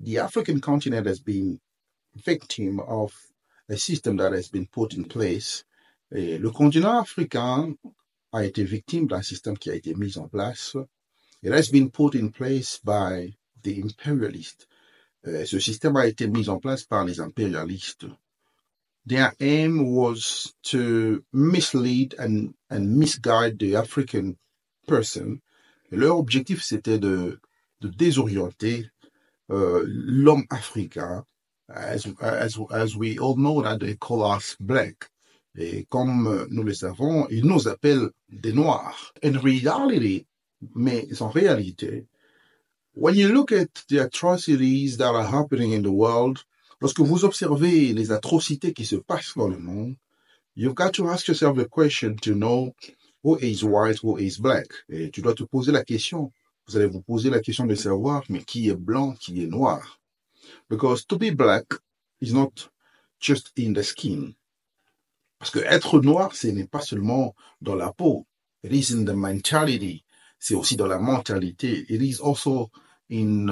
the African continent has been victim of a system that has been put in place. Et le continent africain a été victime d'un système qui a été mis en place. It has been put in place by the imperialists. Ce système a été mis en place par les impérialistes. Their aim was to mislead and misguide the African person. Et leur objectif, c'était de désorienter l'homme africain, as we all know that they call us black. Et comme nous le savons, ils nous appellent des noirs. In reality, mais en réalité, when you look at the atrocities that are happening in the world, lorsque vous observez les atrocités qui se passent dans le monde, you've got to ask yourself the question to know who is white, who is black. Et tu dois te poser la question. Vous allez vous poser la question de savoir, mais qui est blanc, qui est noir? Because to be black is not just in the skin. Parce que être noir, ce n'est pas seulement dans la peau. It is in the mentality. C'est aussi dans la mentalité. It is also in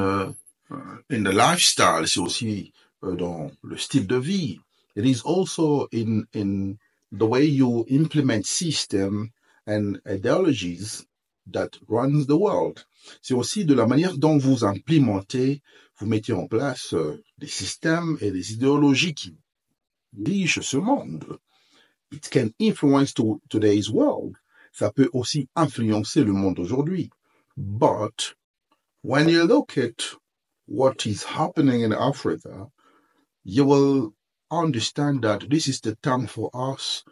the lifestyle. C'est aussi dans le style de vie. It is also in the way you implement system and ideologies that runs the world. C'est aussi de la manière dont vous implémentez, vous mettez en place des systèmes et des idéologies qui dirigent ce monde. It can influence today's world. Ça peut aussi influencer le monde aujourd'hui. But when you look at what is happening in Africa, you will understand that this is the time for us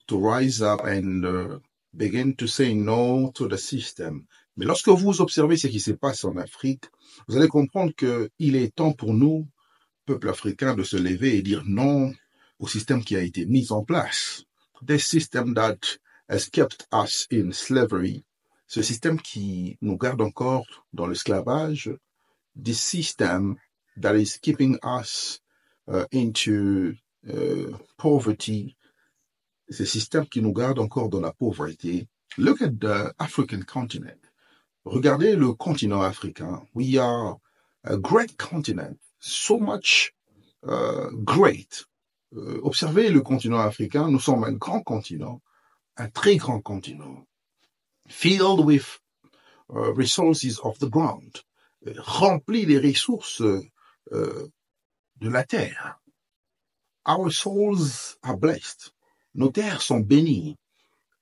to rise up and begin to say no to the system. Mais lorsque vous observez ce qui se passe en Afrique, vous allez comprendre qu'il est temps pour nous, peuple africain, de se lever et dire non au système qui a été mis en place. This system that has kept us in slavery, ce système qui nous garde encore dans l'esclavage, this system that is keeping us into poverty, ce système qui nous garde encore dans la pauvreté. Look at the African continent. Regardez le continent africain. We are a great continent, so much great. Observez le continent africain, nous sommes un grand continent, un très grand continent, filled with resources of the ground, rempli des ressources de la terre. Our souls are blessed. Nos terres sont bénies.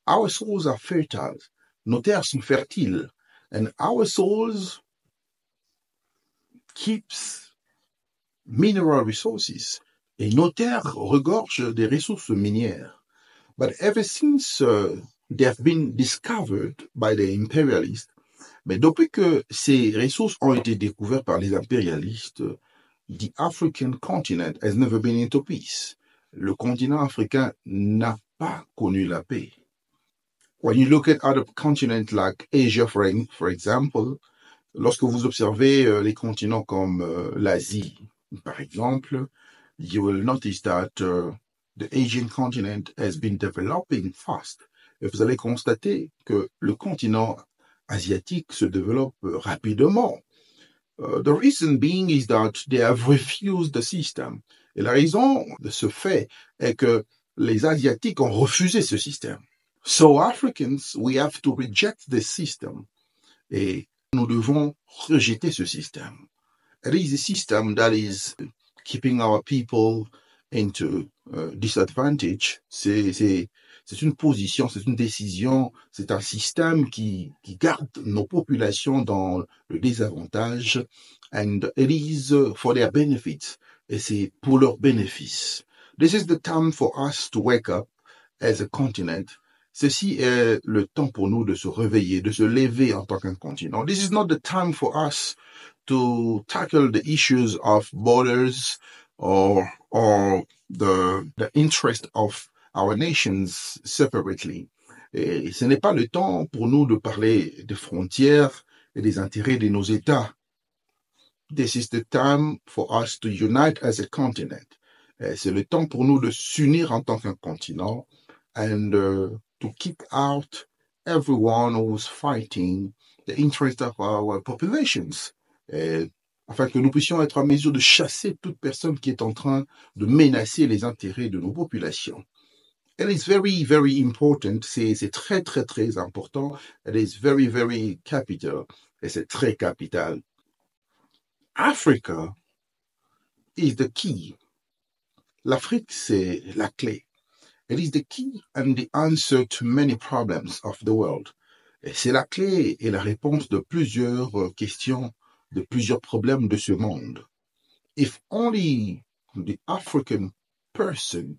Our souls are fertile. Nos terres sont fertiles. And our souls keeps mineral resources. Et nos terres regorgent des ressources minières. But ever since they have been discovered by the imperialists, mais depuis que ces ressources ont été découvertes par les impérialistes, the African continent has never been into peace. Le continent africain n'a pas connu la paix. When you look at other continents like Asia, for example, lorsque vous observez les continents comme l'Asie, par exemple, you will notice that the Asian continent has been developing fast. Et vous allez constater que le continent asiatique se développe rapidement. The reason being is that they have refused the system. Et la raison de ce fait est que les Asiatiques ont refusé ce système. So Africans, we have to reject the system. Et nous devons rejeter ce système. It is a system that is keeping our people into disadvantage. C'est une position, c'est une décision, c'est un système qui garde nos populations dans le désavantage. And it is for their benefit. Et c'est pour leur bénéfice. This is the time for us to wake up as a continent. Ceci est le temps pour nous de se réveiller, de se lever en tant qu'un continent. This is not the time for us to tackle the issues of borders or the interest of our nations separately. Et ce n'est pas le temps pour nous de parler des frontières et des intérêts de nos États. This is the time for us to unite as a continent. C'est le temps pour nous de s'unir en tant qu'un continent and to kick out everyone who's fighting the interest of our populations. afin que nous puissions être en mesure de chasser toute personne qui est en train de menacer les intérêts de nos populations. It is very, very important. C'est très, très, très important. It is very, very capital. Et c'est très capital. Africa is the key. L'Afrique, c'est la clé. It is the key and the answer to many problems of the world. Et c'est la clé et la réponse de plusieurs questions, de plusieurs problèmes de ce monde. If only the African person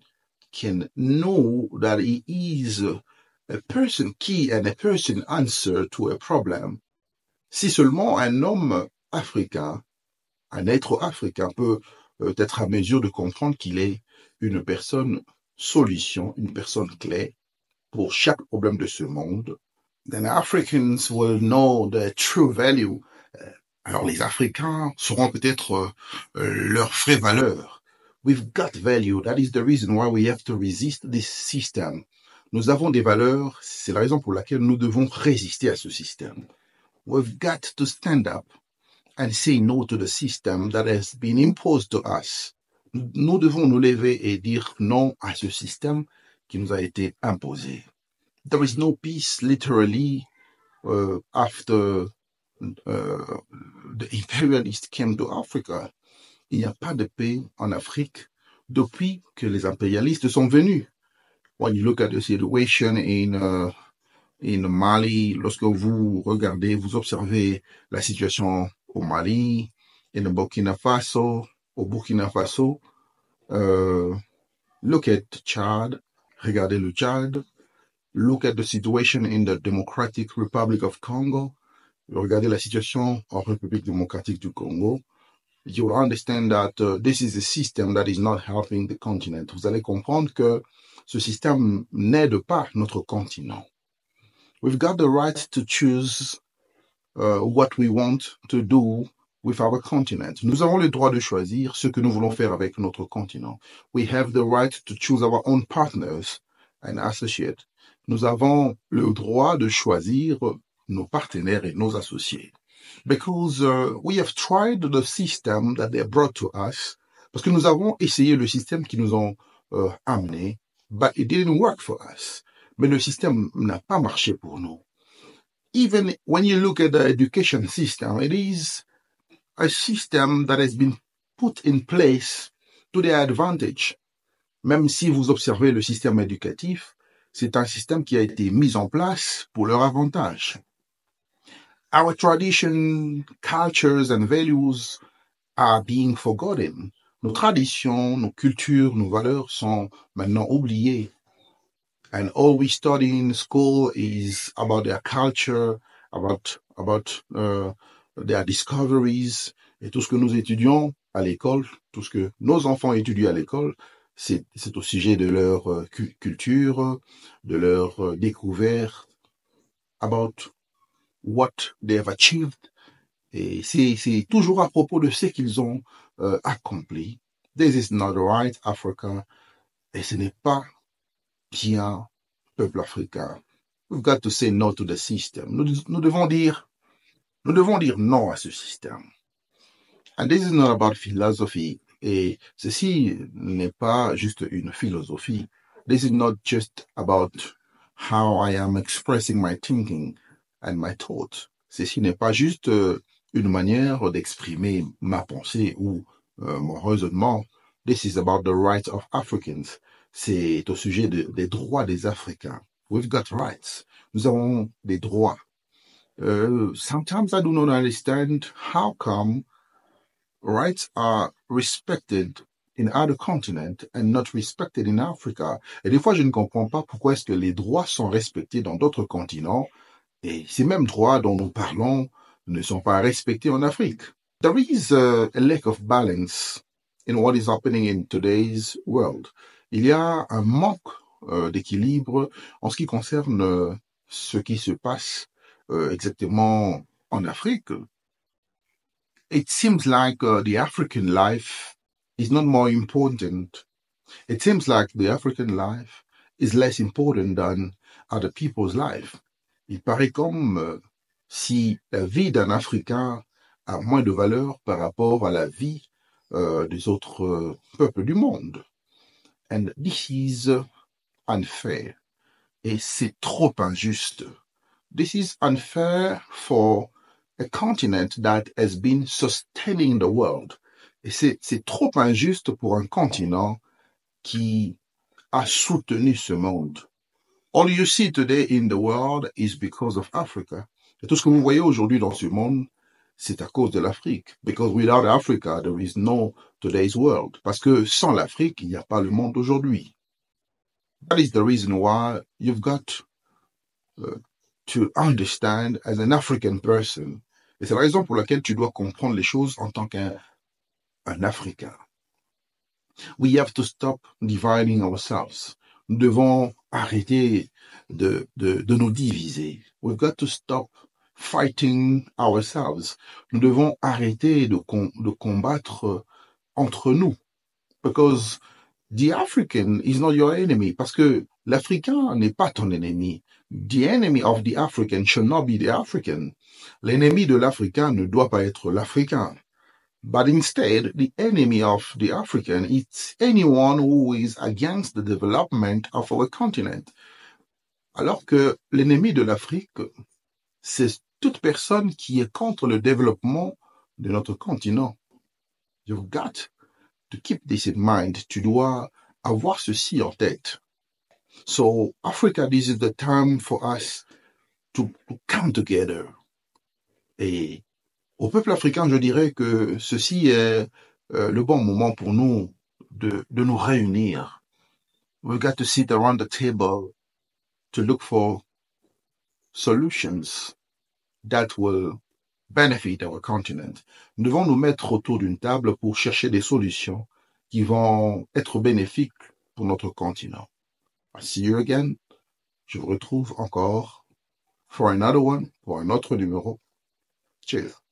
can know that he is a person key and a person answer to a problem, si seulement un homme africain, un être africain peut être à mesure de comprendre qu'il est une personne solution, une personne clé pour chaque problème de ce monde, then Africans will know the true value. Alors les Africains sauront peut-être leur vraie valeur. We've got value. That is the reason why we have to resist this system. Nous avons des valeurs. C'est la raison pour laquelle nous devons résister à ce système. We've got to stand up and say no to the system that has been imposed to us. Nous devons nous lever et dire non à ce système qui nous a été imposé. There is no peace literally after the imperialists came to Africa. Il n'y a pas de paix en Afrique depuis que les impérialistes sont venus. When you look at the situation in Mali, lorsque vous regardez, vous observez la situation au Mali, in Burkina Faso, au Burkina Faso, look at Chad, regardez le Tchad, look at the situation in the Democratic Republic of Congo, regardez la situation en République démocratique du Congo, you will understand that this is a system that is not helping the continent. Vous allez comprendre que ce système n'aide pas notre continent. We've got the right to choose what we want to do with our continent. Nous avons le droit de choisir ce que nous voulons faire avec notre continent. We have the right to choose our own partners and associates. Nous avons le droit de choisir nos partenaires et nos associés. Because we have tried the system that they brought to us, parce que nous avons essayé le système qu'ils nous ont amené, but it didn't work for us. Mais le système n'a pas marché pour nous. Even when you look at the education system, it is a system that has been put in place to their advantage. Même si vous observez le système éducatif, c'est un système qui a été mis en place pour leur avantage. Our tradition, cultures and values are being forgotten. Nos traditions, nos cultures, nos valeurs sont maintenant oubliées. And all we study in school is about their culture, about their discoveries. Et tout ce que nous étudions à l'école, tout ce que nos enfants étudient à l'école, c'est au sujet de leur culture, de leur découverte, about what they have achieved. Et c'est toujours à propos de ce qu'ils ont accompli. This is not right, Africa. Et ce n'est pas bien, peuple africain. We've got to say no to the system. Nous devons dire non à ce système. And this is not about philosophy. Et ceci n'est pas juste une philosophie. This is not just about how I am expressing my thinking and my thoughts. Ceci n'est pas juste une manière d'exprimer ma pensée ou mon raisonnement. This is about the rights of Africans. C'est au sujet des droits des Africains. We've got rights. Nous avons des droits. Sometimes I do not understand how come rights are respected in other continents and not respected in Africa. Et des fois, je ne comprends pas pourquoi est-ce que les droits sont respectés dans d'autres continents et ces mêmes droits dont nous parlons ne sont pas respectés en Afrique. There is a lack of balance in what is happening in today's world. Il y a un manque d'équilibre en ce qui concerne ce qui se passe exactement en Afrique. It seems like the African life is not more important. It seems like the African life is less important than other people's life. Il paraît comme si la vie d'un Africain a moins de valeur par rapport à la vie des autres peuples du monde. And this is unfair. Et c'est trop injuste. This is unfair for a continent that has been sustaining the world. Et c'est trop injuste pour un continent qui a soutenu ce monde. All you see today in the world is because of Africa. Et tout ce que vous voyez aujourd'hui dans ce monde, c'est à cause de l'Afrique. Because without Africa, there is no today's world. Parce que sans l'Afrique, il n'y a pas le monde d'aujourd'hui. That is the reason why you've got to understand as an African person. Et c'est la raison pour laquelle tu dois comprendre les choses en tant qu'un Africain. We have to stop dividing ourselves. Nous devons arrêter de nous diviser. We've got to stop fighting ourselves. Nous devons arrêter de combattre entre nous. Because the African is not your enemy. Parce que l'Africain n'est pas ton ennemi. The enemy of the African should not be the African. L'ennemi de l'Africain ne doit pas être l'Africain. But instead, the enemy of the African is anyone who is against the development of our continent. Alors que l'ennemi de l'Afrique, c'est toute personne qui est contre le développement de notre continent. You've got to keep this in mind. Tu dois avoir ceci en tête. So, Africa, this is the time for us to come together. Et au peuple africain, je dirais que ceci est le bon moment pour nous de nous réunir. We've got to sit around the table to look for solutions that will benefit our continent. Nous devons nous mettre autour d'une table pour chercher des solutions qui vont être bénéfiques pour notre continent. I'll see you again. Je vous retrouve encore for another one, pour un autre numéro. Cheers.